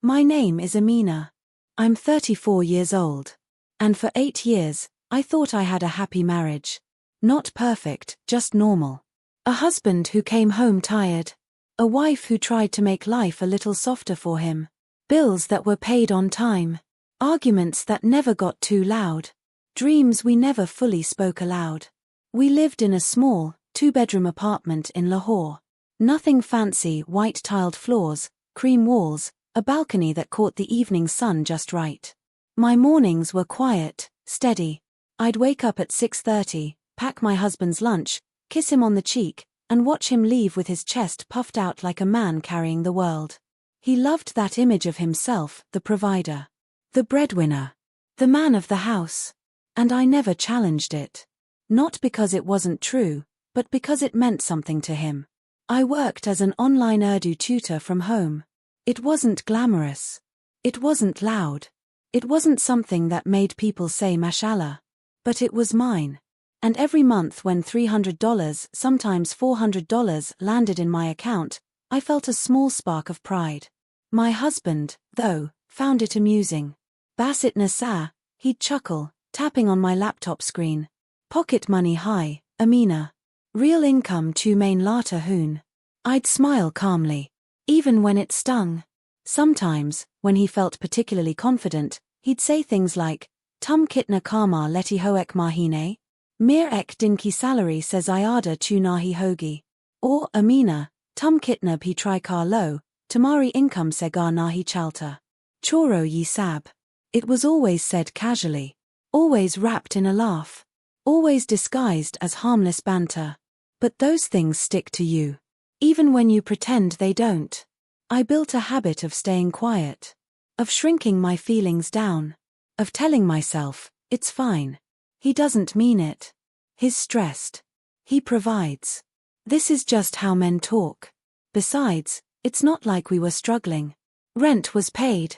My name is Amina. I'm 34 years old. And for 8 years, I thought I had a happy marriage. Not perfect, just normal. A husband who came home tired. A wife who tried to make life a little softer for him. Bills that were paid on time. Arguments that never got too loud. Dreams we never fully spoke aloud. We lived in a small, 2-bedroom apartment in Lahore. Nothing fancy, white-tiled floors, cream walls, a balcony that caught the evening sun just right. My mornings were quiet, steady. I'd wake up at 6:30, pack my husband's lunch, kiss him on the cheek, and watch him leave with his chest puffed out like a man carrying the world. He loved that image of himself, the provider. The breadwinner. The man of the house. And I never challenged it. Not because it wasn't true, but because it meant something to him. I worked as an online Urdu tutor from home. It wasn't glamorous. It wasn't loud. It wasn't something that made people say mashallah. But it was mine. And every month when $300, sometimes $400 landed in my account, I felt a small spark of pride. My husband, though, found it amusing. Basit Nasa, he'd chuckle, tapping on my laptop screen. Pocket money high, Amina. Real income tu main lata hoon. I'd smile calmly. Even when it stung. Sometimes, when he felt particularly confident, he'd say things like, Tum kitna kama leti hoek mahine? Mir ek din ki salary says ayada tu nahi hogi. Or, Amina, tum kitna pi try kar lo, tamari income se gar nahi chalta. Choro yi sab. It was always said casually. Always wrapped in a laugh. Always disguised as harmless banter. But those things stick to you. Even when you pretend they don't. I built a habit of staying quiet. Of shrinking my feelings down. Of telling myself, it's fine. He doesn't mean it. He's stressed. He provides. This is just how men talk. Besides, it's not like we were struggling. Rent was paid.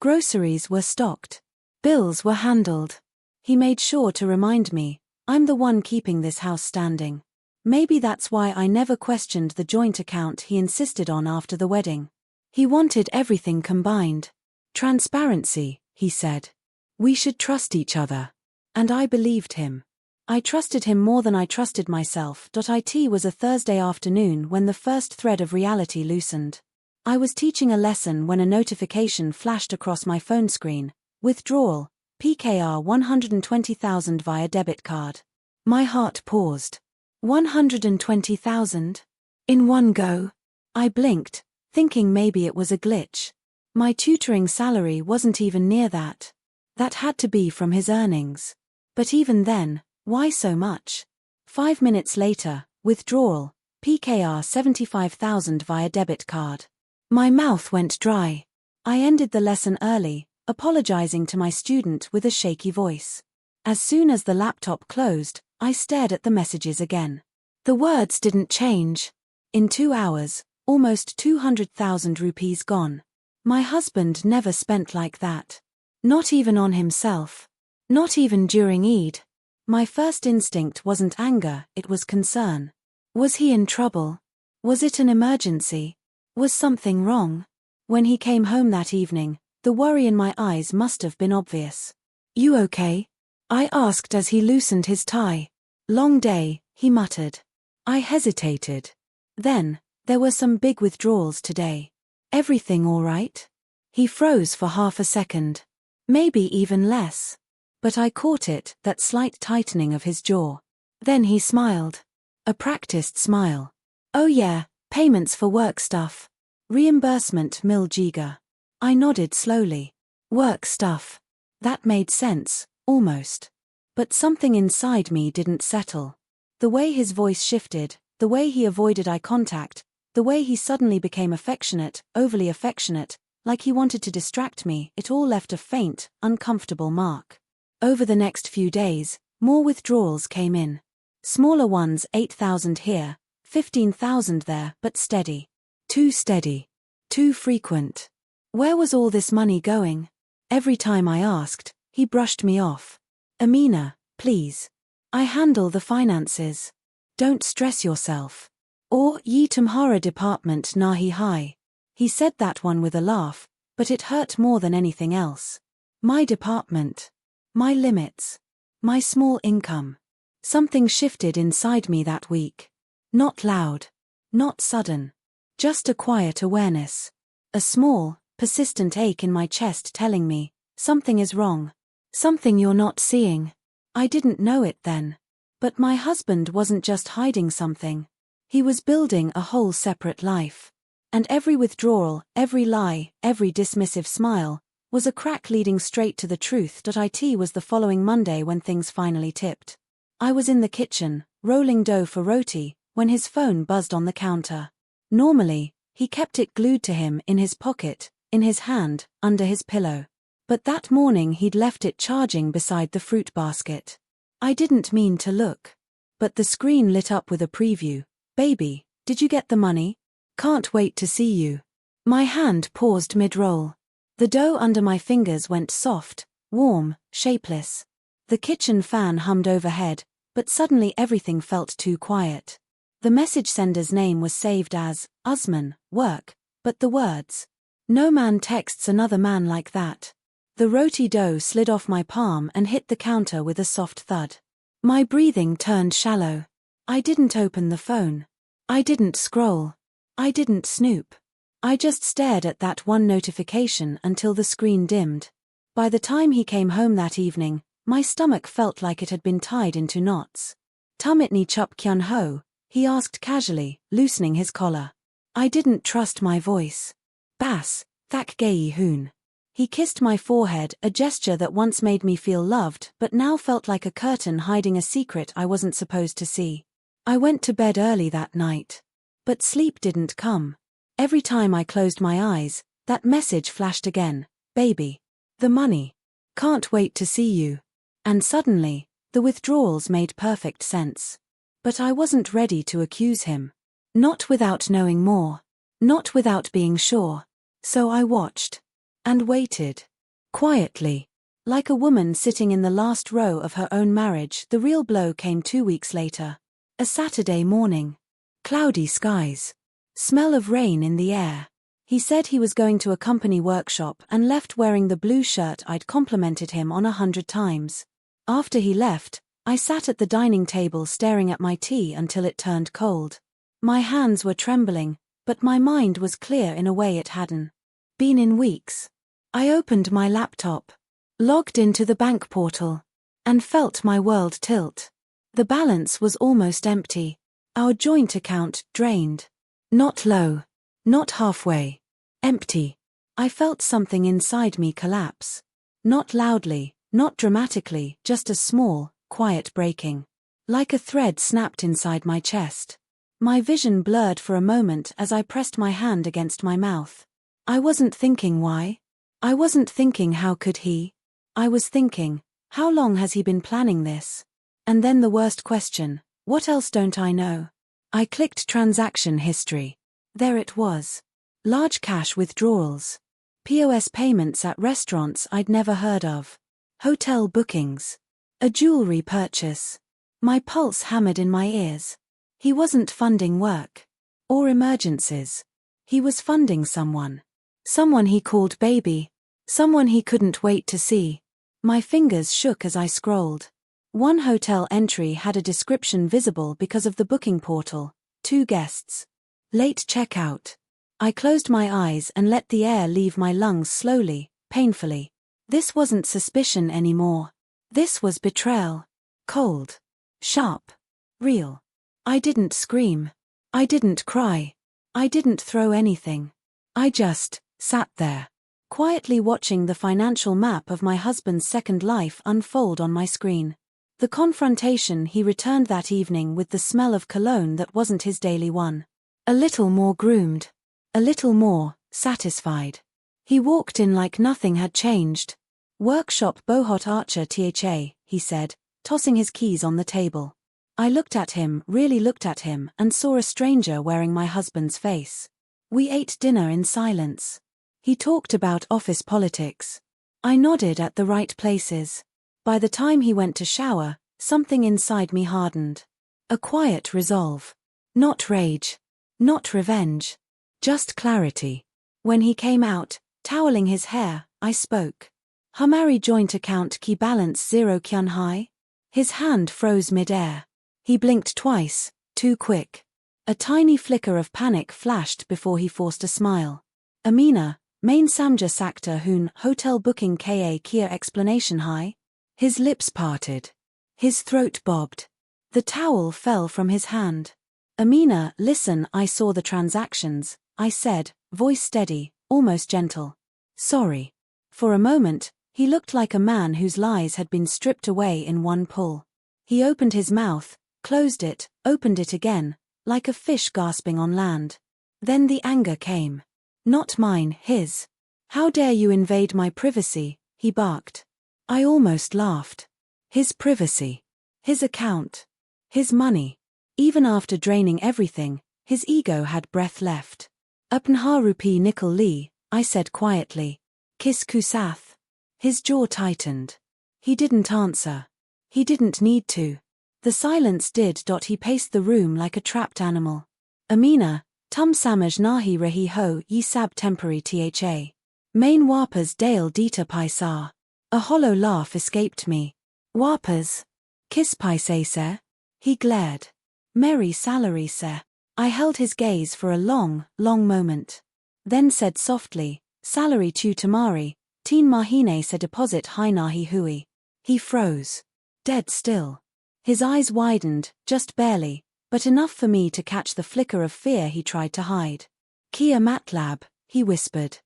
Groceries were stocked. Bills were handled. He made sure to remind me, I'm the one keeping this house standing. Maybe that's why I never questioned the joint account he insisted on after the wedding. He wanted everything combined. Transparency, he said. We should trust each other. And I believed him. I trusted him more than I trusted myself. It was a Thursday afternoon when the first thread of reality loosened. I was teaching a lesson when a notification flashed across my phone screen. Withdrawal, PKR 120,000 via debit card. My heart paused. 120,000? In one go? I blinked, thinking maybe it was a glitch. My tutoring salary wasn't even near that. That had to be from his earnings. But even then, why so much? 5 minutes later, withdrawal, PKR 75,000 via debit card. My mouth went dry. I ended the lesson early, apologizing to my student with a shaky voice. As soon as the laptop closed, I stared at the messages again. The words didn't change. In 2 hours, almost 200,000 rupees gone. My husband never spent like that. Not even on himself. Not even during Eid. My first instinct wasn't anger, it was concern. Was he in trouble? Was it an emergency? Was something wrong? When he came home that evening, the worry in my eyes must have been obvious. You okay? I asked as he loosened his tie. Long day, he muttered. I hesitated. Then, there were some big withdrawals today. Everything all right? He froze for half a second. Maybe even less. But I caught it, that slight tightening of his jaw. Then he smiled. A practiced smile. Oh yeah, payments for work stuff. Reimbursement mil giga. I nodded slowly. Work stuff. That made sense, almost. But something inside me didn't settle. The way his voice shifted, the way he avoided eye contact, the way he suddenly became affectionate, overly affectionate, like he wanted to distract me, it all left a faint, uncomfortable mark. Over the next few days, more withdrawals came in. Smaller ones, 8,000 here, 15,000 there, but steady. Too steady. Too frequent. Where was all this money going? Every time I asked, he brushed me off. Amina, please. I handle the finances. Don't stress yourself. Or ye tumhara department nahi hai. He said that one with a laugh, But it hurt more than anything else. My department. My limits. My small income. Something shifted inside me that week. Not loud. Not sudden. Just a quiet awareness. A small, persistent ache in my chest telling me, something is wrong. Something you're not seeing. I didn't know it then. But my husband wasn't just hiding something. He was building a whole separate life. And every withdrawal, every lie, every dismissive smile, was a crack leading straight to the truth. It was the following Monday when things finally tipped. I was in the kitchen, rolling dough for roti, when his phone buzzed on the counter. Normally, he kept it glued to him in his pocket, in his hand, under his pillow. But that morning he'd left it charging beside the fruit basket. I didn't mean to look. But the screen lit up with a preview. "Baby, did you get the money? Can't wait to see you." My hand paused mid-roll. The dough under my fingers went soft, warm, shapeless. The kitchen fan hummed overhead, but suddenly everything felt too quiet. The message sender's name was saved as Usman, work, but the words, "No man texts another man like that." The roti dough slid off my palm and hit the counter with a soft thud. My breathing turned shallow. I didn't open the phone. I didn't scroll. I didn't snoop. I just stared at that one notification until the screen dimmed. By the time he came home that evening, my stomach felt like it had been tied into knots. "Tumitni chup kyun ho?" he asked casually, loosening his collar. I didn't trust my voice. "Bass, thak gayi hoon." He kissed my forehead, a gesture that once made me feel loved but now felt like a curtain hiding a secret I wasn't supposed to see. I went to bed early that night. But sleep didn't come. Every time I closed my eyes, that message flashed again. "Baby. The money. Can't wait to see you." And suddenly, the withdrawals made perfect sense. But I wasn't ready to accuse him. Not without knowing more. Not without being sure. So I watched. And waited. Quietly. Like a woman sitting in the last row of her own marriage. The real blow came 2 weeks later. A Saturday morning. Cloudy skies. Smell of rain in the air. He said he was going to a company workshop and left wearing the blue shirt I'd complimented him on 100 times. After he left, I sat at the dining table staring at my tea until it turned cold. My hands were trembling, but my mind was clear in a way it hadn't been in weeks. I opened my laptop, logged into the bank portal, and felt my world tilt. The balance was almost empty. Our joint account drained. Not low. Not halfway. Empty. I felt something inside me collapse. Not loudly, not dramatically, just a small, quiet breaking. Like a thread snapped inside my chest. My vision blurred for a moment as I pressed my hand against my mouth. I wasn't thinking why. I wasn't thinking how could he. I was thinking, how long has he been planning this? And then the worst question, what else don't I know? I clicked transaction history. There it was. Large cash withdrawals. POS payments at restaurants I'd never heard of. Hotel bookings. A jewelry purchase. My pulse hammered in my ears. He wasn't funding work. Or emergencies. He was funding someone. Someone he called baby. Someone he couldn't wait to see. My fingers shook as I scrolled. One hotel entry had a description visible because of the booking portal. 2 guests. Late checkout. I closed my eyes and let the air leave my lungs slowly, painfully. This wasn't suspicion anymore. This was betrayal. Cold. Sharp. Real. I didn't scream. I didn't cry. I didn't throw anything. I just sat there, quietly watching the financial map of my husband's second life unfold on my screen. The confrontation he returned that evening with the smell of cologne that wasn't his daily one. A little more groomed. A little more satisfied. He walked in like nothing had changed. "Workshop Bohot Archer THA, he said, tossing his keys on the table. I looked at him, really looked at him, and saw a stranger wearing my husband's face. We ate dinner in silence. He talked about office politics. I nodded at the right places. By the time he went to shower, something inside me hardened. A quiet resolve. Not rage. Not revenge. Just clarity. When he came out, Toweling his hair, I spoke. Hamari joint account key balance 0 kyun hai? His hand froze mid-air. He blinked twice, too quick. A tiny flicker of panic flashed before he forced a smile. Amina, main samja sakta hoon hotel booking ka kia explanation hai? His lips parted. His throat bobbed. The towel fell from his hand. Amina, listen, I saw the transactions, I said, voice steady, almost gentle. Sorry. For a moment, he looked like a man whose lies had been stripped away in one pull. He opened his mouth, closed it, opened it again, like a fish gasping on land. Then the anger came. Not mine, his. How dare you invade my privacy, he barked. I almost laughed. His privacy. His account. His money. Even after draining everything, his ego had breath left. Upnha rupee nickel li, I said quietly. Kiss kusath. His jaw tightened. He didn't answer. He didn't need to. The silence did. He paced the room like a trapped animal. Amina, tum samaj nahi rahi ho ye sab temporary tha. Main wapas dale dita paisa. A hollow laugh escaped me. Wapas? Kiss paise se? He glared. Merry salary se. I held his gaze for a long, long moment. Then said softly, salary tu tamari, teen mahine se deposit hai nahi hui. He froze. Dead still. His eyes widened, just barely, but enough for me to catch the flicker of fear he tried to hide. Kia matlab, he whispered.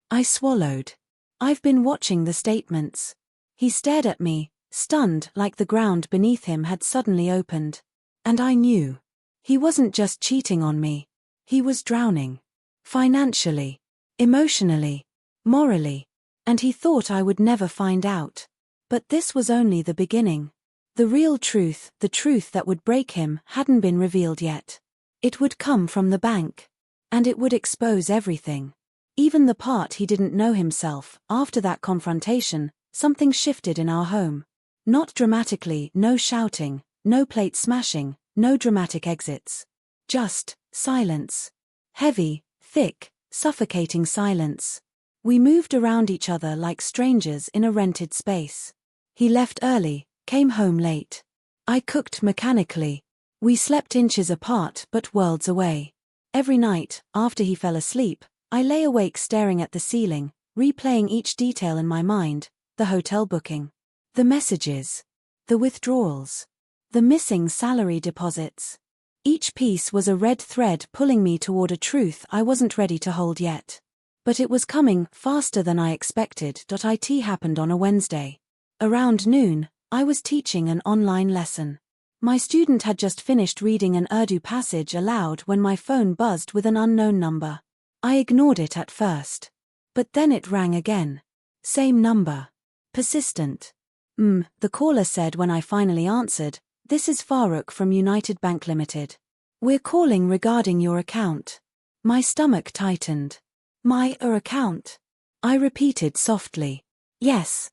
I swallowed. I've been watching the statements. He stared at me, stunned like the ground beneath him had suddenly opened. And I knew. He wasn't just cheating on me. He was drowning. Financially. Emotionally. Morally. And he thought I would never find out. But this was only the beginning. The real truth, the truth that would break him, hadn't been revealed yet. It would come from the bank. And it would expose everything. Even the part he didn't know himself. After that confrontation, something shifted in our home. Not dramatically, no shouting, no plate smashing, no dramatic exits. Just silence. Heavy, thick, suffocating silence. We moved around each other like strangers in a rented space. He left early, came home late. I cooked mechanically. We slept inches apart but worlds away. Every night, after he fell asleep, I lay awake staring at the ceiling, replaying each detail in my mind, the hotel booking, the messages, the withdrawals, the missing salary deposits. Each piece was a red thread pulling me toward a truth I wasn't ready to hold yet. But it was coming faster than I expected. It happened on a Wednesday. Around noon, I was teaching an online lesson. My student had just finished reading an Urdu passage aloud when my phone buzzed with an unknown number. I ignored it at first. But then it rang again. Same number. Persistent. The caller said when I finally answered, "This is Farooq from United Bank Limited. We're calling regarding your account." My stomach tightened. My account? I repeated softly. Yes,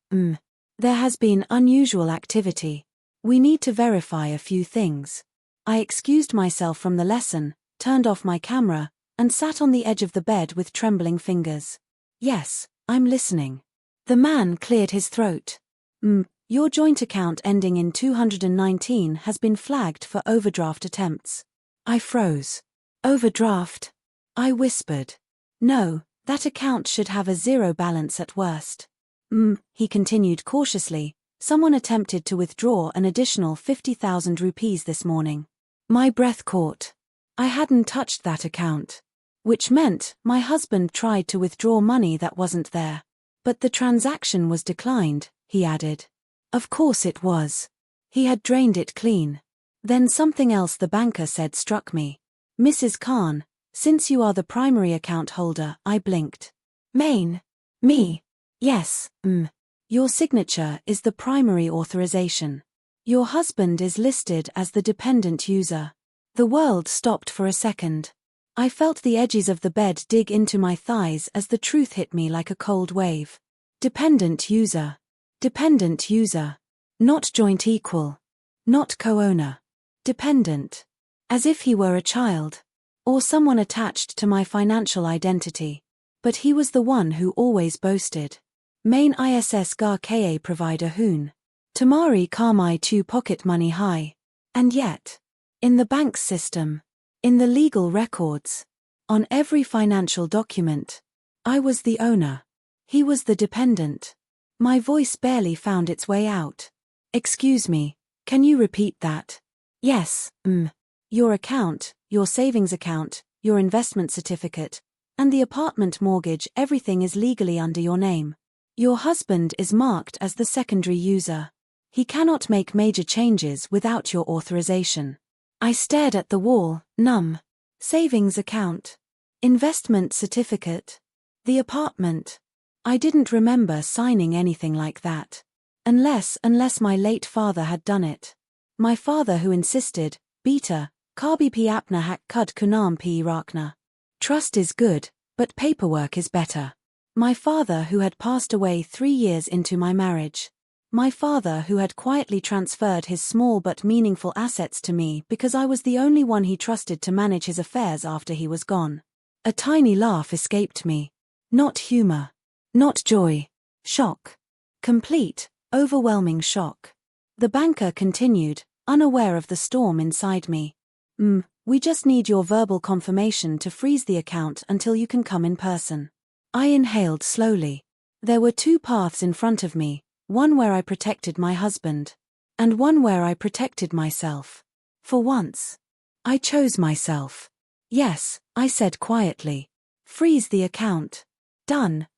There has been unusual activity. We need to verify a few things. I excused myself from the lesson, turned off my camera, and sat on the edge of the bed with trembling fingers. Yes, I'm listening. The man cleared his throat. Your joint account ending in 219 has been flagged for overdraft attempts. I froze. Overdraft? I whispered. No, that account should have a zero balance at worst. He continued cautiously. Someone attempted to withdraw an additional 50,000 rupees this morning. My breath caught. I hadn't touched that account. Which meant my husband tried to withdraw money that wasn't there. But the transaction was declined, he added. Of course it was. He had drained it clean. Then something else the banker said struck me. Mrs. Khan, since you are the primary account holder, I blinked. Main? Me? Yes, Your signature is the primary authorization. Your husband is listed as the dependent user. The world stopped for a second. I felt the edges of the bed dig into my thighs as the truth hit me like a cold wave. Dependent user. Dependent user. Not joint equal. Not co-owner. Dependent. As if he were a child. Or someone attached to my financial identity. But he was the one who always boasted. Main ISS gar ka provider hoon. Tamari karmai tu pocket money high. And yet, in the bank's system, in the legal records, on every financial document, I was the owner. He was the dependent. My voice barely found its way out. Excuse me, can you repeat that? Yes, Your account, your savings account, your investment certificate, and the apartment mortgage, everything is legally under your name. Your husband is marked as the secondary user. He cannot make major changes without your authorization. I stared at the wall, numb. Savings account. Investment certificate. The apartment. I didn't remember signing anything like that. Unless my late father had done it. My father who insisted, Beta, Karbi pi apna hak kud kunam pi rakna. Trust is good, but paperwork is better. My father who had passed away 3 years into my marriage. My father who had quietly transferred his small but meaningful assets to me because I was the only one he trusted to manage his affairs after he was gone. A tiny laugh escaped me. Not humor. Not joy. Shock. Complete, overwhelming shock. The banker continued, unaware of the storm inside me. We just need your verbal confirmation to freeze the account until you can come in person. I inhaled slowly. There were 2 paths in front of me. One where I protected my husband, and one where I protected myself. For once, I chose myself. Yes, I said quietly. Freeze the account. Done,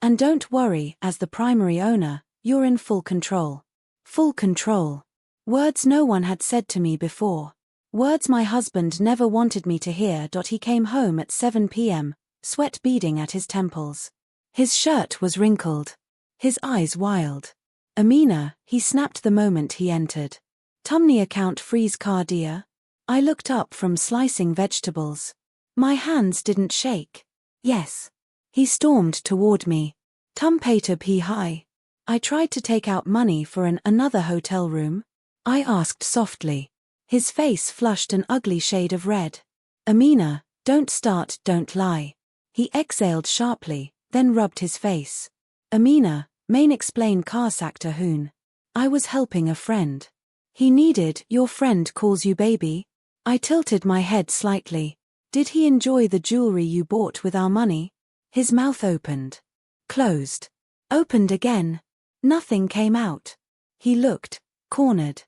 And don't worry, as the primary owner, you're in full control. Full control. Words no one had said to me before. Words my husband never wanted me to hear. He came home at 7 p.m., sweat beading at his temples. His shirt was wrinkled. His eyes wild. Amina, he snapped the moment he entered. Tumni account freeze car dear? I looked up from slicing vegetables. My hands didn't shake. Yes. He stormed toward me. Tum pater pi high. I tried to take out money for another hotel room. I asked softly. His face flushed an ugly shade of red. Amina, don't start, don't lie. He exhaled sharply, then rubbed his face. Amina, main explain car sakta hoon. I was helping a friend. He needed, your friend calls you baby? I tilted my head slightly. Did he enjoy the jewelry you bought with our money? His mouth opened. Closed. Opened again. Nothing came out. He looked, cornered.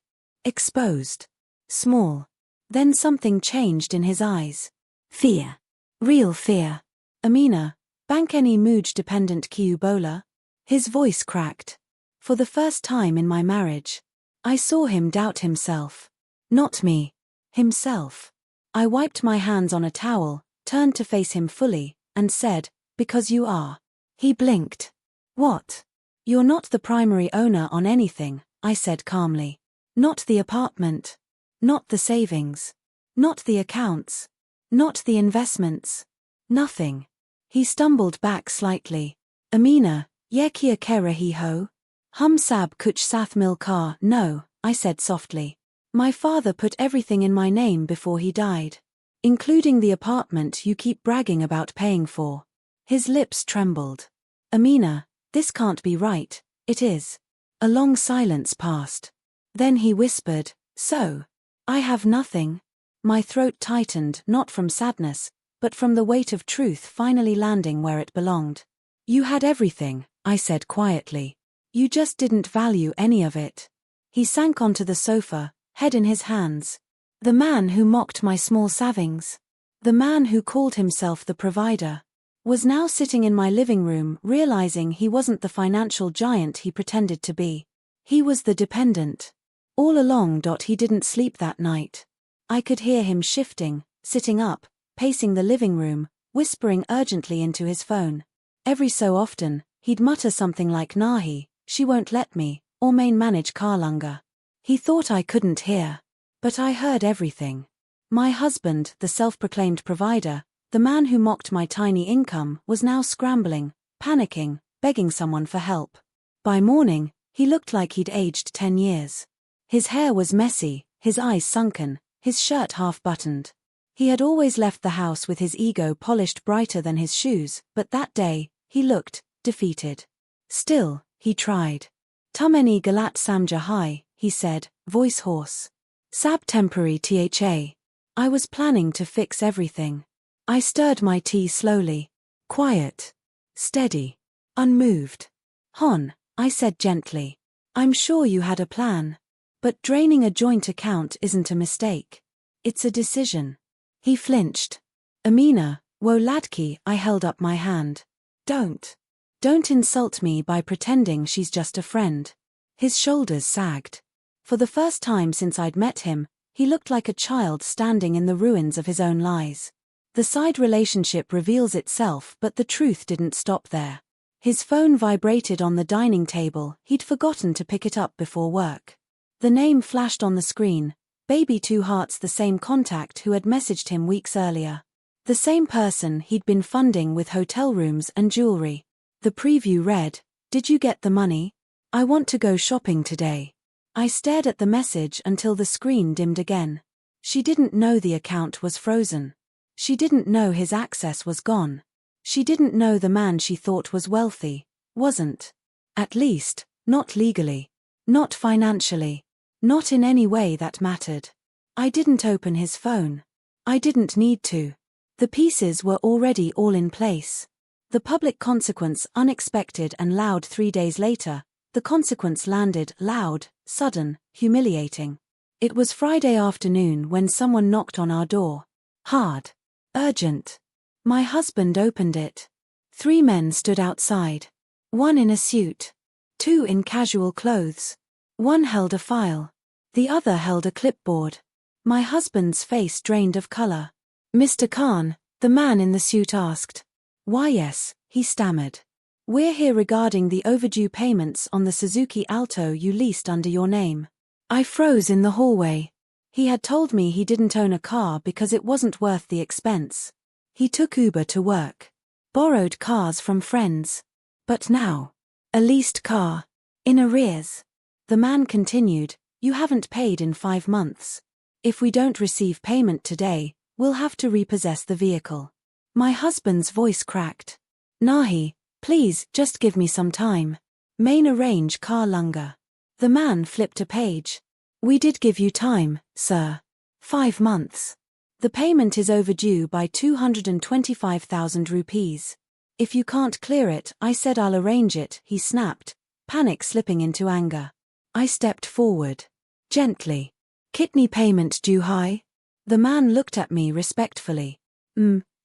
Exposed. Small. Then something changed in his eyes. Fear. Real fear. Amina, bank any mooj dependent kiubola? His voice cracked. For the first time in my marriage, I saw him doubt himself. Not me. Himself. I wiped my hands on a towel, turned to face him fully, and said, because you are. He blinked. What? You're not the primary owner on anything, I said calmly. Not the apartment. Not the savings. Not the accounts. Not the investments. Nothing. He stumbled back slightly. Amina, ye kia kerahi ho? Hum sab kuch sath mil kar. No, I said softly. My father put everything in my name before he died. Including the apartment you keep bragging about paying for. His lips trembled. Amina, this can't be right. It is. A long silence passed. Then he whispered, so? I have nothing. My throat tightened, not from sadness, but from the weight of truth finally landing where it belonged. You had everything, I said quietly. You just didn't value any of it. He sank onto the sofa, head in his hands. The man who mocked my small savings, the man who called himself the provider, was now sitting in my living room realizing he wasn't the financial giant he pretended to be. He was the dependent. All along. He didn't sleep that night. I could hear him shifting, sitting up, pacing the living room, whispering urgently into his phone. Every so often, he'd mutter something like Nahi, she won't let me, or main manage Karlunga. He thought I couldn't hear. But I heard everything. My husband, the self-proclaimed provider, the man who mocked my tiny income, was now scrambling, panicking, begging someone for help. By morning, he looked like he'd aged 10 years. His hair was messy, his eyes sunken, his shirt half-buttoned. He had always left the house with his ego polished brighter than his shoes, but that day, he looked defeated. Still, he tried. Tumeni galat samja hai, he said, voice hoarse. Sab tempori tha. I was planning to fix everything. I stirred my tea slowly. Quiet. Steady. Unmoved. Hon, I said gently. I'm sure you had a plan. But draining a joint account isn't a mistake. It's a decision. He flinched. Amina, wo ladki, I held up my hand. Don't insult me by pretending she's just a friend. His shoulders sagged. For the first time since I'd met him, he looked like a child standing in the ruins of his own lies. The side relationship reveals itself, but the truth didn't stop there. His phone vibrated on the dining table. He'd forgotten to pick it up before work. The name flashed on the screen, Baby Two Hearts, the same contact who had messaged him weeks earlier. The same person he'd been funding with hotel rooms and jewelry. The preview read, "Did you get the money? I want to go shopping today." I stared at the message until the screen dimmed again. She didn't know the account was frozen. She didn't know his access was gone. She didn't know the man she thought was wealthy wasn't. At least, not legally. Not financially. Not in any way that mattered. I didn't open his phone. I didn't need to. The pieces were already all in place. The public consequence unexpected and loud. 3 days later, the consequence landed loud, sudden, humiliating. It was Friday afternoon when someone knocked on our door. Hard. Urgent. My husband opened it. 3 men stood outside. 1 in a suit. 2 in casual clothes. 1 held a file. The other held a clipboard. My husband's face drained of color. "Mr. Khan," the man in the suit asked. "Why yes," he stammered. "We're here regarding the overdue payments on the Suzuki Alto you leased under your name." I froze in the hallway. He had told me he didn't own a car because it wasn't worth the expense. He took Uber to work. Borrowed cars from friends. But now, a leased car. In arrears. The man continued, "You haven't paid in 5 months. If we don't receive payment today, we'll have to repossess the vehicle." My husband's voice cracked. "Nahi, please, just give me some time. Main arrange car lunga." The man flipped a page. "We did give you time, sir. 5 months. The payment is overdue by 225,000 rupees. If you can't clear it, I said I'll arrange it," he snapped, panic slipping into anger. I stepped forward. Gently. "Kitni payment due high?" The man looked at me respectfully.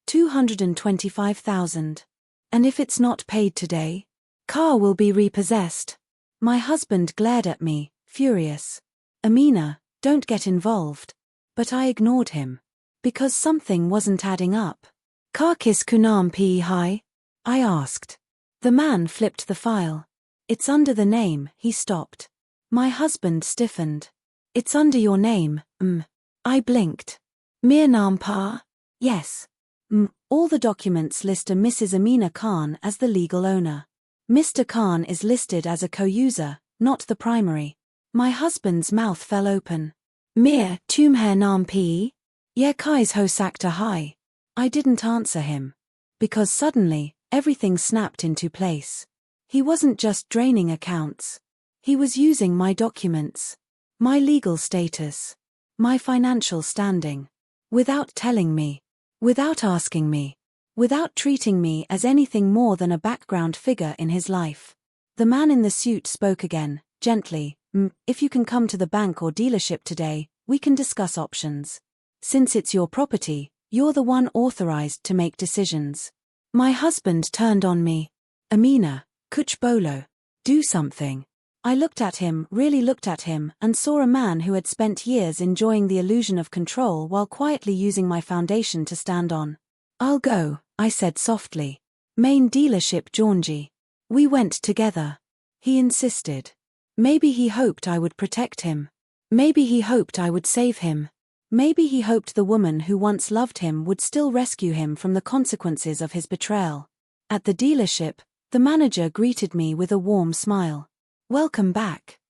225,000. "And if it's not paid today? Car will be repossessed." My husband glared at me, furious. "Amina, don't get involved." But I ignored him. Because something wasn't adding up. "Kar kis kunam pe hai?" I asked. The man flipped the file. "It's under the name," he stopped. My husband stiffened. "It's under your name, I blinked. "Mir naam pa?" "Yes." All the documents list a Mrs. Amina Khan as the legal owner. Mr. Khan is listed as a co-user, not the primary. My husband's mouth fell open. "Mir tumher naam pe? Ye kais ho sakta hai?" I didn't answer him. Because suddenly, everything snapped into place. He wasn't just draining accounts. He was using my documents. My legal status. My financial standing. Without telling me. Without asking me. Without treating me as anything more than a background figure in his life. The man in the suit spoke again, gently. "If you can come to the bank or dealership today, we can discuss options. Since it's your property, you're the one authorized to make decisions." My husband turned on me. "Amina, kuch bolo. Do something." I looked at him, really looked at him, and saw a man who had spent years enjoying the illusion of control while quietly using my foundation to stand on. "I'll go," I said softly. "Main dealership Jaunji." We went together. He insisted. Maybe he hoped I would protect him. Maybe he hoped I would save him. Maybe he hoped the woman who once loved him would still rescue him from the consequences of his betrayal. At the dealership, the manager greeted me with a warm smile. "Welcome back,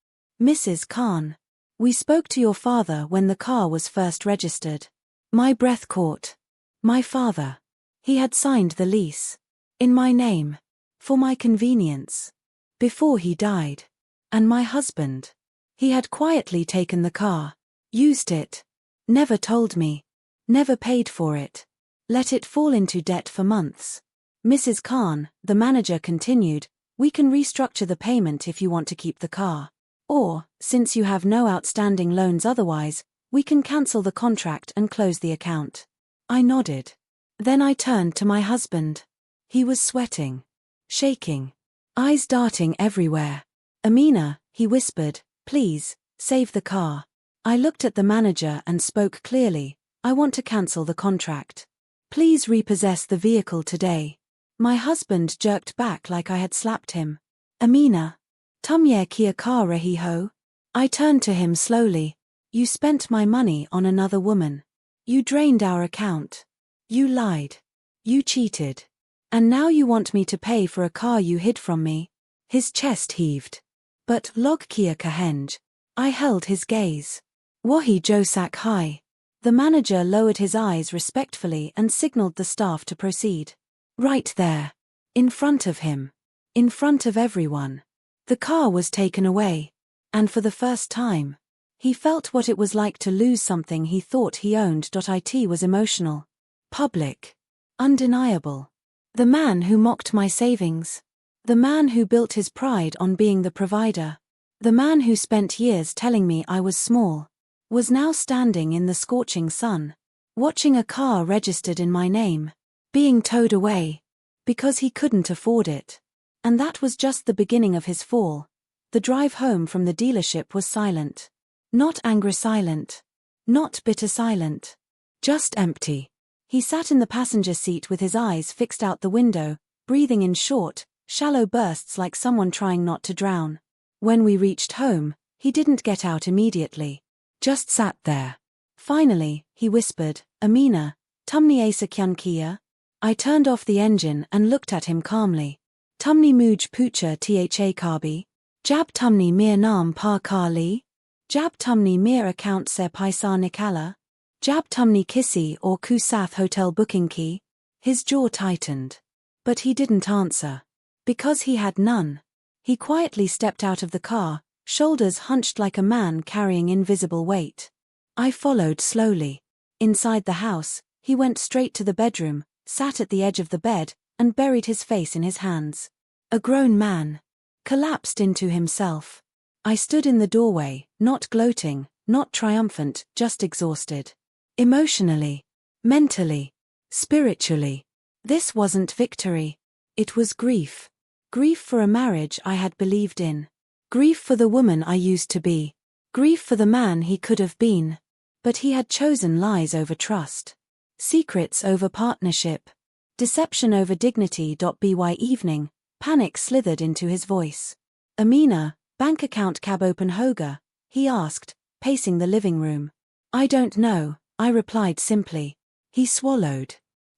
Mrs. Khan. We spoke to your father when the car was first registered." My breath caught. My father. He had signed the lease. In my name. For my convenience. Before he died. And my husband. He had quietly taken the car. Used it. Never told me. Never paid for it. Let it fall into debt for months. Mrs. Khan, the manager continued, we can restructure the payment if you want to keep the car. Or, since you have no outstanding loans otherwise, we can cancel the contract and close the account. I nodded. Then I turned to my husband. He was sweating. Shaking. Eyes darting everywhere. Amina, he whispered, please, save the car. I looked at the manager and spoke clearly, I want to cancel the contract. Please repossess the vehicle today. My husband jerked back like I had slapped him. Amina. Tumye kia kar rahi ho? I turned to him slowly. You spent my money on another woman. You drained our account. You lied. You cheated. And now you want me to pay for a car you hid from me? His chest heaved. But log kia kahenj. I held his gaze. Wahi josak hai. The manager lowered his eyes respectfully and signaled the staff to proceed. Right there. In front of him. In front of everyone. The car was taken away. And for the first time, he felt what it was like to lose something he thought he owned. It was emotional. Public. Undeniable. The man who mocked my savings. The man who built his pride on being the provider. The man who spent years telling me I was small. Was now standing in the scorching sun. Watching a car registered in my name. Being towed away. Because he couldn't afford it. And that was just the beginning of his fall. The drive home from the dealership was silent. Not angry silent. Not bitter silent. Just empty. He sat in the passenger seat with his eyes fixed out the window, breathing in short, shallow bursts like someone trying not to drown. When we reached home, he didn't get out immediately. Just sat there. Finally, he whispered, Amina, tumni asa kyan kia? I turned off the engine and looked at him calmly. Tumni muj pucha tha karbi? Jab tumni mir naam par kar li? Jab tumni mir account se paisa nikala? Jab tumni kisi or kusath hotel booking key? His jaw tightened. But he didn't answer. Because he had none. He quietly stepped out of the car, shoulders hunched like a man carrying invisible weight. I followed slowly. Inside the house, he went straight to the bedroom, sat at the edge of the bed, and buried his face in his hands. A grown man. Collapsed into himself. I stood in the doorway, not gloating, not triumphant, just exhausted. Emotionally. Mentally. Spiritually. This wasn't victory. It was grief. Grief for a marriage I had believed in. Grief for the woman I used to be. Grief for the man he could have been. But he had chosen lies over trust. Secrets over partnership. Deception over dignity. By evening, panic slithered into his voice. Amina, bank account cab open hoga? He asked, pacing the living room. I don't know, I replied simply. He swallowed.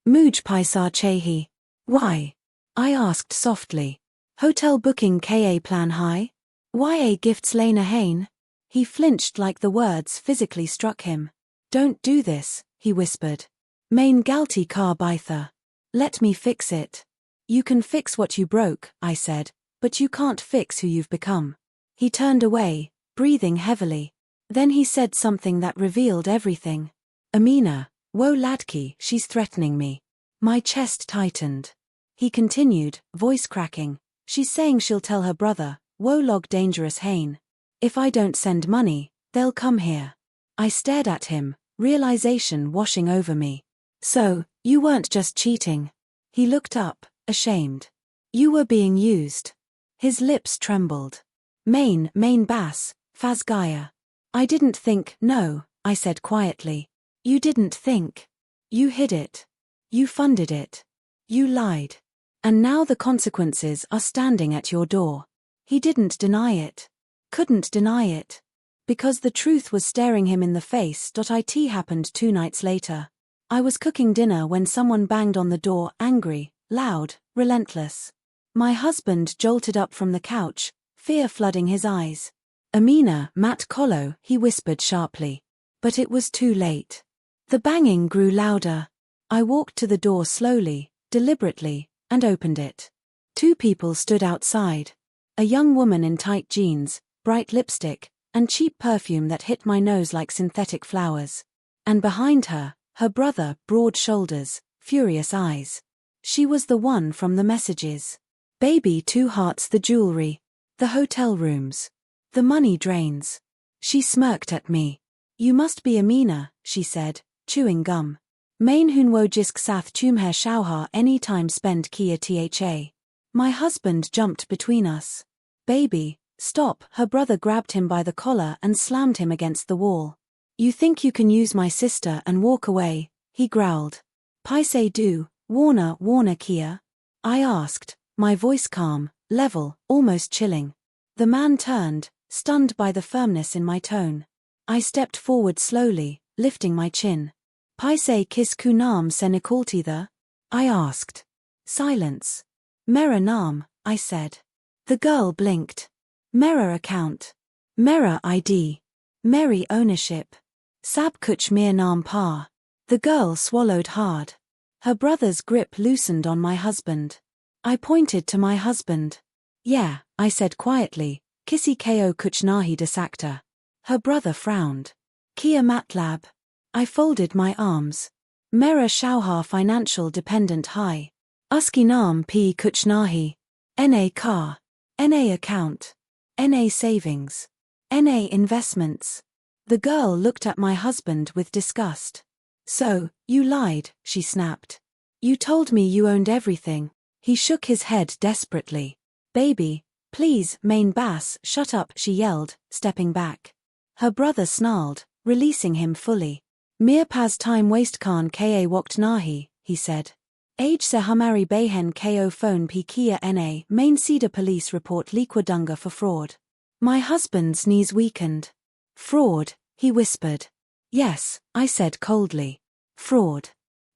Muj paisa chehi. Why? I asked softly. Hotel booking ka plan high? Ya gifts lena hain? He flinched like the words physically struck him. Don't do this, he whispered. Main galti car baitha. Let me fix it. You can fix what you broke, I said, but you can't fix who you've become. He turned away, breathing heavily. Then he said something that revealed everything. Amina, wo ladki, she's threatening me. My chest tightened. He continued, voice cracking. She's saying she'll tell her brother, wo log dangerous hain. If I don't send money, they'll come here. I stared at him, realization washing over me. So, you weren't just cheating. He looked up, ashamed. You were being used. His lips trembled. Main bass, Fazgaya. I didn't think, no, I said quietly. You didn't think. You hid it. You funded it. You lied. And now the consequences are standing at your door. He didn't deny it. Couldn't deny it. Because the truth was staring him in the face. It happened 2 nights later. I was cooking dinner when someone banged on the door, angry, loud, relentless. My husband jolted up from the couch, fear flooding his eyes. Amina, Matt Colo, he whispered sharply. But it was too late. The banging grew louder. I walked to the door slowly, deliberately, and opened it. 2 people stood outside. A young woman in tight jeans, bright lipstick, and cheap perfume that hit my nose like synthetic flowers. And behind her, her brother, broad shoulders, furious eyes. She was the one from the messages. Baby 2 hearts, the jewelry, the hotel rooms, the money drains. She smirked at me. You must be Amina, she said, chewing gum. Main hunwo jisk sath tumher shauha any time spend kia tha. My husband jumped between us. Baby, stop. Her brother grabbed him by the collar and slammed him against the wall. You think you can use my sister and walk away, he growled. Paise do, Warner Kia? I asked, my voice calm, level, almost chilling. The man turned, stunned by the firmness in my tone. I stepped forward slowly, lifting my chin. Paise kis ku naam se nikolti the? I asked. Silence. Mera naam, I said. The girl blinked. Mera account. Mera ID. Meri ownership. Sab kuch mir naam pa. The girl swallowed hard. Her brother's grip loosened on my husband. I pointed to my husband. Yeah, I said quietly, kisi ko kuch nahi desakta. Her brother frowned. Kia matlab. I folded my arms. Mera shauha financial dependent high. Uski naam p kuch nahi. Na car. Na account. Na savings. Na investments. The girl looked at my husband with disgust. So, you lied, she snapped. You told me you owned everything. He shook his head desperately. Baby, please, main bass, shut up, she yelled, stepping back. Her brother snarled, releasing him fully. Mir pas time waste khan ka wakt nahi, he said. Age se hamari behen ko phone pi kia na main Cedar police report liquidunga for fraud. My husband's knees weakened. Fraud, he whispered. Yes, I said coldly. Fraud.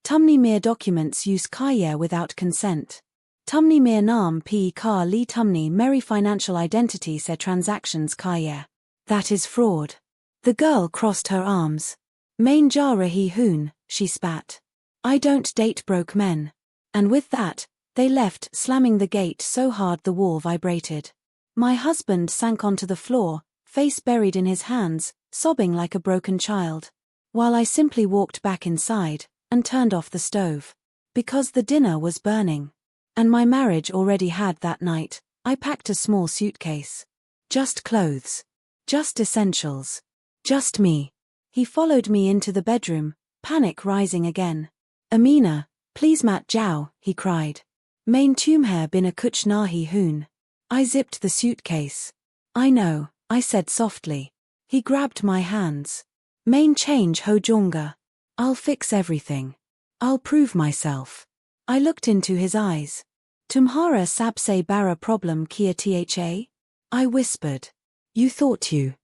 Tumni mir documents use kaya without consent. Tumni mir naam p kar li tumni meri financial identity se transactions kaya. That is fraud. The girl crossed her arms. Main jara hi hoon, she spat. I don't date broke men. And with that, they left, slamming the gate so hard the wall vibrated. My husband sank onto the floor, face buried in his hands, sobbing like a broken child. While I simply walked back inside, and turned off the stove. Because the dinner was burning. And my marriage already had that night, I packed a small suitcase. Just clothes. Just essentials. Just me. He followed me into the bedroom, panic rising again. Amina, please mat Jiao, he cried. Main tumher bin a kuch nahi hoon. I zipped the suitcase. I know, I said softly. He grabbed my hands. Main change ho jonga. I'll fix everything. I'll prove myself. I looked into his eyes. Tumhara sabse bara problem kia tha? I whispered. You thought you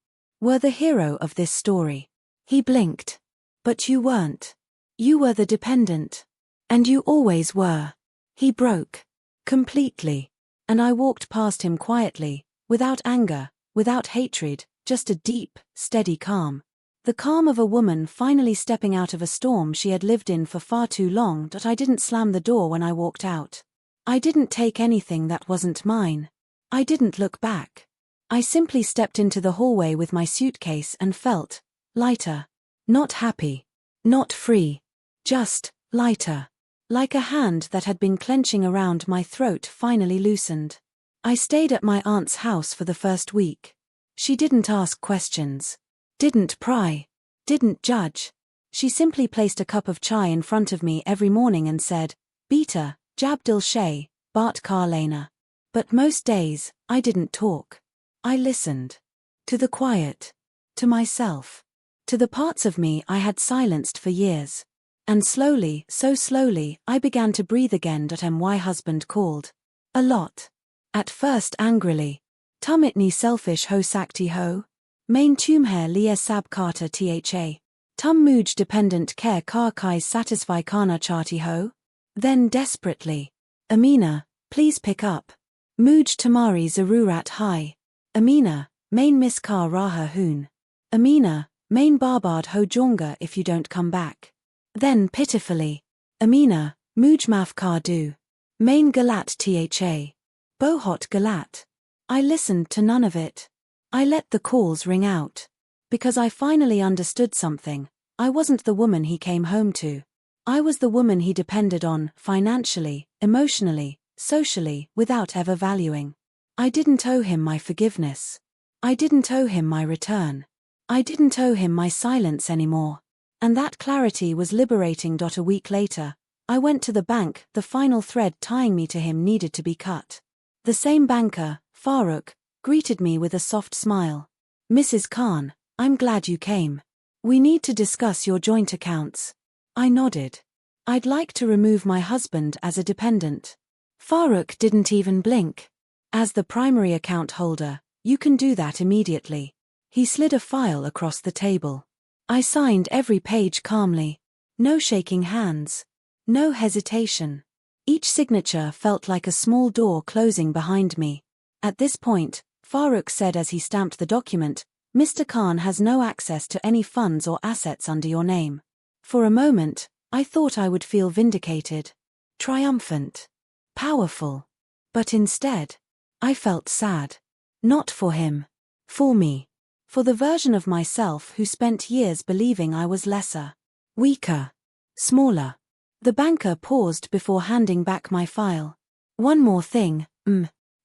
were the hero of this story. He blinked. But you weren't. You were the dependent. And you always were. He broke. Completely. And I walked past him quietly, without anger, without hatred, just a deep, steady calm. The calm of a woman finally stepping out of a storm she had lived in for far too long. That I didn't slam the door when I walked out. I didn't take anything that wasn't mine. I didn't look back. I simply stepped into the hallway with my suitcase and felt lighter. Not happy. Not free. Just lighter. Like a hand that had been clenching around my throat finally loosened. I stayed at my aunt's house for the first week. She didn't ask questions. Didn't pry. Didn't judge. She simply placed a cup of chai in front of me every morning and said, Beta, Jabdil Shay, Bart Karlena. But most days, I didn't talk. I listened. To the quiet. To myself. To the parts of me I had silenced for years. And slowly, so slowly, I began to breathe again. My husband called. A lot. At first angrily. Tumitni selfish ho sakti ho? Main tumher liya sab kata tha. Tum muj dependent care kar kai satisfy kana chati ho? Then desperately. Amina, please pick up. Muj tamari zarurat hai. Amina, main miss kar raha hoon. Amina, main barbard ho jonga if you don't come back. Then pitifully, Amina, Mujmaf Kardu. Main Galat Tha. Bohot Galat. I listened to none of it. I let the calls ring out. Because I finally understood something. I wasn't the woman he came home to. I was the woman he depended on, financially, emotionally, socially, without ever valuing. I didn't owe him my forgiveness. I didn't owe him my return. I didn't owe him my silence anymore. And that clarity was liberating. A week later, I went to the bank. The final thread tying me to him needed to be cut. The same banker, Farooq, greeted me with a soft smile. "Mrs. Khan, I'm glad you came. We need to discuss your joint accounts." I nodded. "I'd like to remove my husband as a dependent." Farooq didn't even blink. "As the primary account holder, you can do that immediately." He slid a file across the table. I signed every page calmly. No shaking hands. No hesitation. Each signature felt like a small door closing behind me. At this point, Farooq said as he stamped the document, "Mr. Khan has no access to any funds or assets under your name." For a moment, I thought I would feel vindicated, triumphant, powerful. But instead, I felt sad. Not for him. For me. For the version of myself who spent years believing I was lesser, weaker, smaller. The banker paused before handing back my file. "One more thing,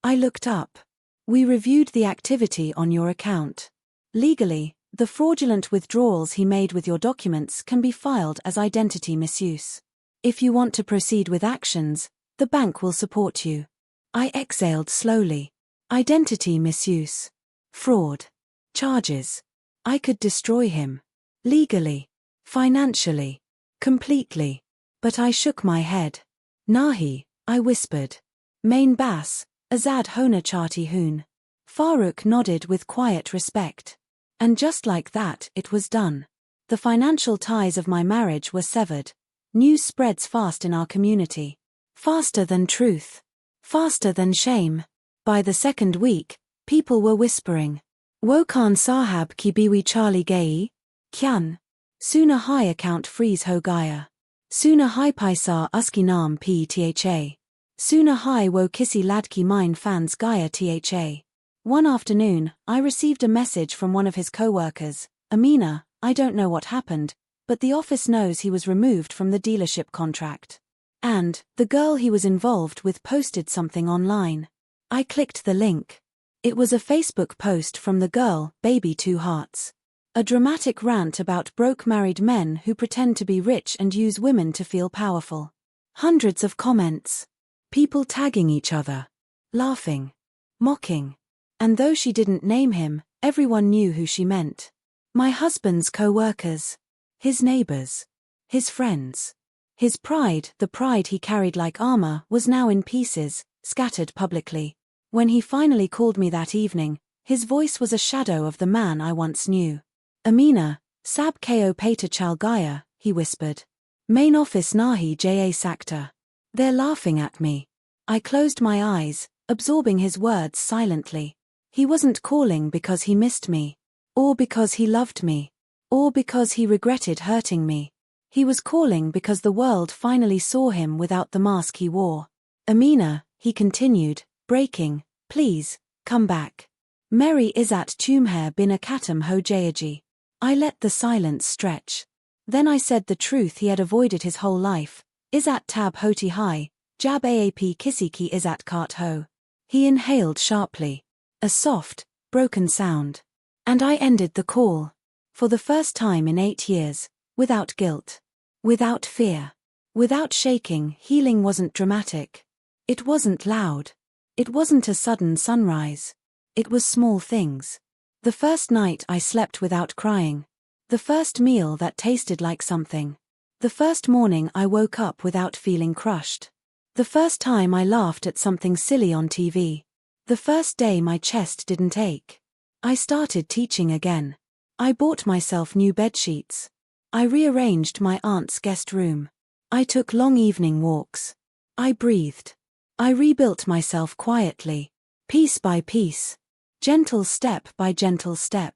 I looked up. We reviewed the activity on your account. Legally, the fraudulent withdrawals he made with your documents can be filed as identity misuse. If you want to proceed with actions, the bank will support you." I exhaled slowly. Identity misuse. Fraud. Charges. I could destroy him. Legally. Financially. Completely. But I shook my head. "Nahi," I whispered. "Main Bass, Azad Hona Chati Hoon." Farooq nodded with quiet respect. And just like that, it was done. The financial ties of my marriage were severed. News spreads fast in our community. Faster than truth. Faster than shame. By the second week, people were whispering, "Wo Khan Sahab ki biwi Charlie Gayi? Kyan? Sooner high account freeze ho gaya. Sooner high paisa uski naam ptha. Sooner high wo kisi ladki mine fans gaya tha." One afternoon, I received a message from one of his co-workers, "Amina, I don't know what happened, but the office knows he was removed from the dealership contract. And, the girl he was involved with posted something online." I clicked the link. It was a Facebook post from the girl, Baby Two Hearts. A dramatic rant about broke married men who pretend to be rich and use women to feel powerful. Hundreds of comments. People tagging each other. Laughing. Mocking. And though she didn't name him, everyone knew who she meant. My husband's co-workers. His neighbors. His friends. His pride, the pride he carried like armor, was now in pieces, scattered publicly. When he finally called me that evening, his voice was a shadow of the man I once knew. "Amina, Sab Ko Pata Chalgaya," he whispered. "Main office Nahi Ja Sakta." They're laughing at me. I closed my eyes, absorbing his words silently. He wasn't calling because he missed me. Or because he loved me. Or because he regretted hurting me. He was calling because the world finally saw him without the mask he wore. "Amina," he continued, breaking, "please, come back. Mary Izzat Tumhair bin Akatam Ho Jayaji." I let the silence stretch. Then I said the truth he had avoided his whole life. "Izzat tab hoti hai, jab aap kisi ki izzat kart ho." He inhaled sharply. A soft, broken sound. And I ended the call. For the first time in 8 years, without guilt. Without fear. Without shaking. Healing wasn't dramatic. It wasn't loud. It wasn't a sudden sunrise. It was small things. The first night I slept without crying. The first meal that tasted like something. The first morning I woke up without feeling crushed. The first time I laughed at something silly on TV. The first day my chest didn't ache. I started teaching again. I bought myself new bedsheets. I rearranged my aunt's guest room. I took long evening walks. I breathed. I rebuilt myself quietly, piece by piece, gentle step by gentle step.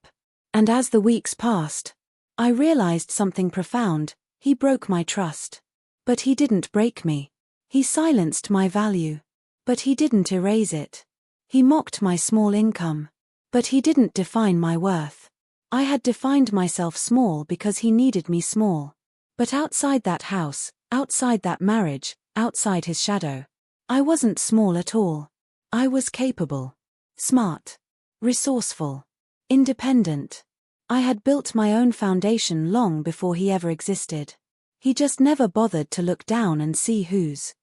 And as the weeks passed, I realized something profound. He broke my trust. But he didn't break me. He silenced my value. But he didn't erase it. He mocked my small income. But he didn't define my worth. I had defined myself small because he needed me small. But outside that house, outside that marriage, outside his shadow, I wasn't small at all. I was capable, smart, resourceful, independent. I had built my own foundation long before he ever existed. He just never bothered to look down and see whose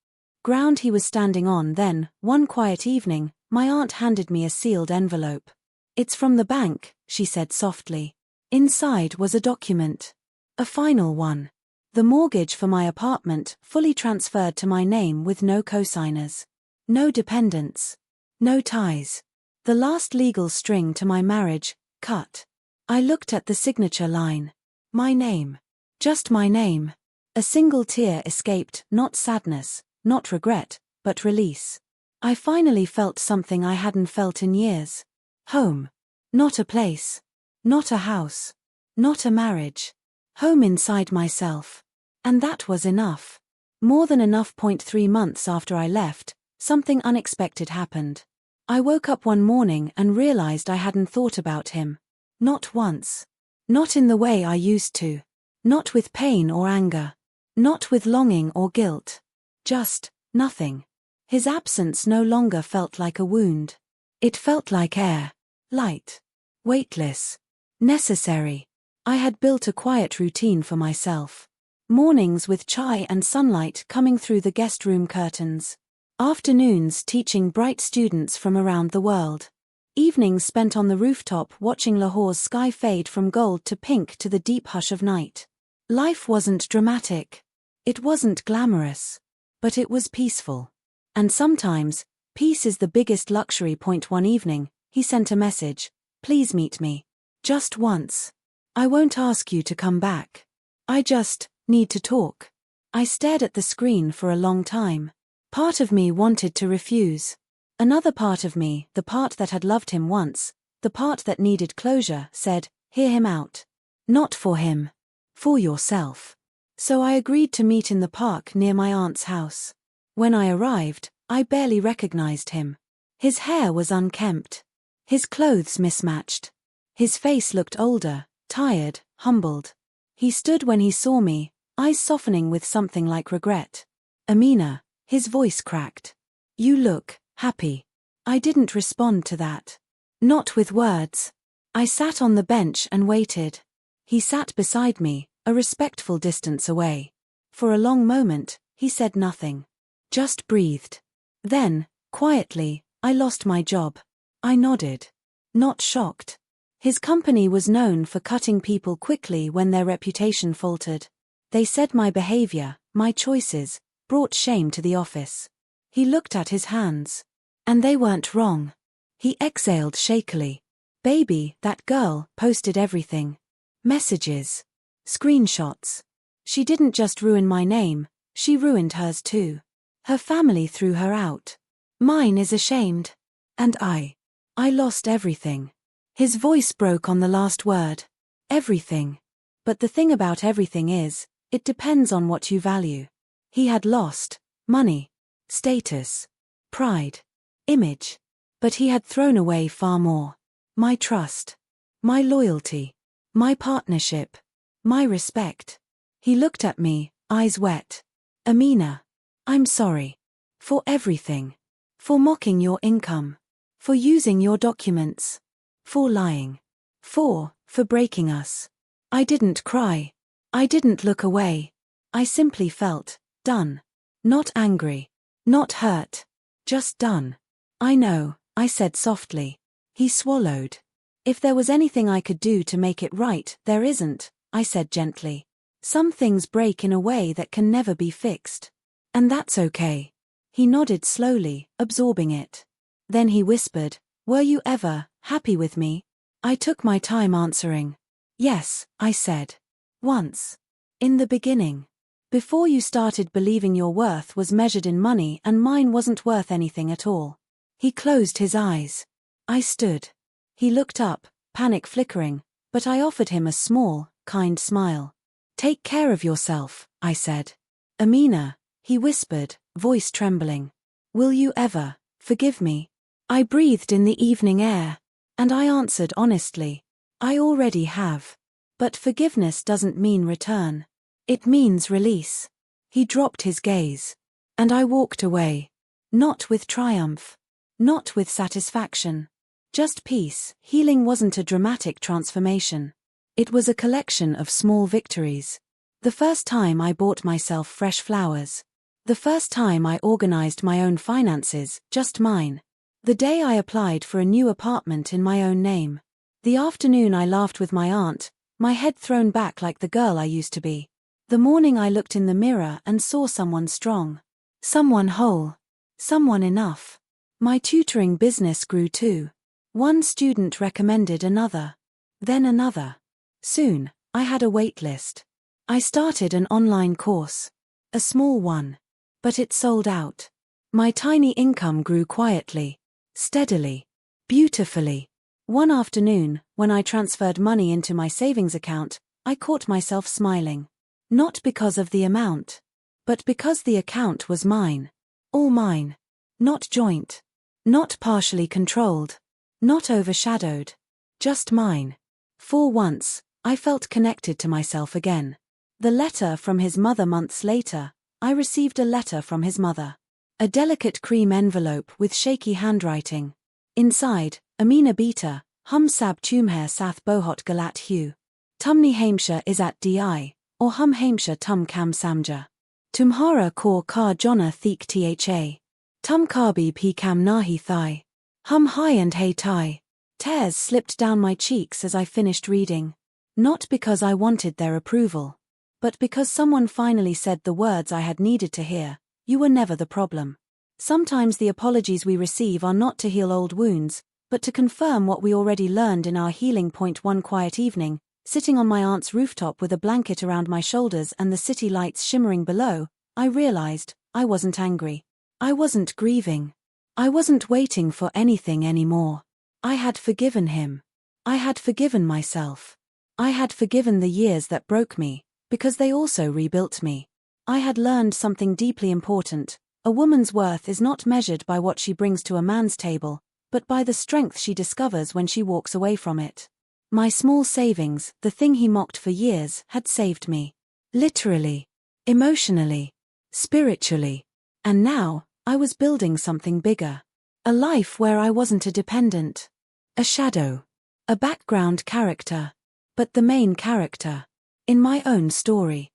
ground he was standing on. Then, one quiet evening, my aunt handed me a sealed envelope. "It's from the bank," she said softly. Inside was a document. A final one. The mortgage for my apartment, fully transferred to my name with no cosigners. No dependents. No ties. The last legal string to my marriage, cut. I looked at the signature line. My name. Just my name. A single tear escaped, not sadness, not regret, but release. I finally felt something I hadn't felt in years. Home. Not a place. Not a house. Not a marriage. Home inside myself. And that was enough. More than enough. 3 months after I left, something unexpected happened. I woke up one morning and realized I hadn't thought about him. Not once. Not in the way I used to. Not with pain or anger. Not with longing or guilt. Just nothing. His absence no longer felt like a wound. It felt like air. Light. Weightless. Necessary. I had built a quiet routine for myself. Mornings with chai and sunlight coming through the guest room curtains. Afternoons teaching bright students from around the world. Evenings spent on the rooftop watching Lahore's sky fade from gold to pink to the deep hush of night. Life wasn't dramatic. It wasn't glamorous. But it was peaceful. And sometimes, peace is the biggest luxury. One evening, he sent a message. "Please meet me. Just once. I won't ask you to come back. I just need to talk." I stared at the screen for a long time. Part of me wanted to refuse. Another part of me, the part that had loved him once, the part that needed closure, said, "Hear him out. Not for him. For yourself." So I agreed to meet in the park near my aunt's house. When I arrived, I barely recognized him. His hair was unkempt. His clothes mismatched. His face looked older, tired, humbled. He stood when he saw me, eyes softening with something like regret. "Amina," his voice cracked. "You look happy." I didn't respond to that. Not with words. I sat on the bench and waited. He sat beside me, a respectful distance away. For a long moment, he said nothing. Just breathed. Then, quietly, I lost my job. I nodded. Not shocked. His company was known for cutting people quickly when their reputation faltered. They said my behavior, my choices, brought shame to the office. He looked at his hands. And they weren't wrong. He exhaled shakily. "Baby, that girl posted everything. Messages. Screenshots. She didn't just ruin my name, she ruined hers too. Her family threw her out. Mine is ashamed. And I lost everything." His voice broke on the last word. Everything. But the thing about everything is, it depends on what you value. He had lost money, status, pride, image. But he had thrown away far more. My trust. My loyalty. My partnership. My respect. He looked at me, eyes wet. "Amina, I'm sorry. For everything. For mocking your income. For using your documents. For lying. For breaking us." I didn't cry. I didn't look away. I simply felt done. Not angry. Not hurt. Just done. "I know," I said softly. He swallowed. "If there was anything I could do to make it right, there isn't," I said gently. "Some things break in a way that can never be fixed. And that's okay." He nodded slowly, absorbing it. Then he whispered, "Were you ever happy with me?" I took my time answering. "Yes," I said. "Once. In the beginning. Before you started believing your worth was measured in money and mine wasn't worth anything at all." He closed his eyes. I stood. He looked up, panic flickering, but I offered him a small, kind smile. Take care of yourself, I said. Amina, he whispered, voice trembling. Will you ever forgive me? I breathed in the evening air, and I answered honestly. I already have. But forgiveness doesn't mean return. It means release. He dropped his gaze. And I walked away. Not with triumph. Not with satisfaction. Just peace. Healing wasn't a dramatic transformation. It was a collection of small victories. The first time I bought myself fresh flowers. The first time I organized my own finances, just mine. The day I applied for a new apartment in my own name. The afternoon I laughed with my aunt, my head thrown back like the girl I used to be. The morning I looked in the mirror and saw someone strong. Someone whole. Someone enough. My tutoring business grew too. One student recommended another. Then another. Soon, I had a wait list. I started an online course. A small one. But it sold out. My tiny income grew quietly. Steadily. Beautifully. One afternoon, when I transferred money into my savings account, I caught myself smiling. Not because of the amount. But because the account was mine. All mine. Not joint. Not partially controlled. Not overshadowed. Just mine. For once, I felt connected to myself again. The letter from his mother. Months later, I received a letter from his mother. A delicate cream envelope with shaky handwriting. Inside, Amina Beta, hum sab tumher sath bohot galat hu. Tumni Hampshire is at di, or hum Hampshire tum kam samja. Tumhara kor kar jonna theek tha. Tum karbi p kam nahi thigh. Hum hi and hey tai. Tears slipped down my cheeks as I finished reading. Not because I wanted their approval. But because someone finally said the words I had needed to hear. You were never the problem. Sometimes the apologies we receive are not to heal old wounds, but to confirm what we already learned in our healing point. One quiet evening, sitting on my aunt's rooftop with a blanket around my shoulders and the city lights shimmering below, I realized I wasn't angry. I wasn't grieving. I wasn't waiting for anything anymore. I had forgiven him. I had forgiven myself. I had forgiven the years that broke me, because they also rebuilt me. I had learned something deeply important. A woman's worth is not measured by what she brings to a man's table, but by the strength she discovers when she walks away from it. My small savings, the thing he mocked for years, had saved me. Literally. Emotionally. Spiritually. And now, I was building something bigger. A life where I wasn't a dependent. A shadow. A background character. But the main character. In my own story.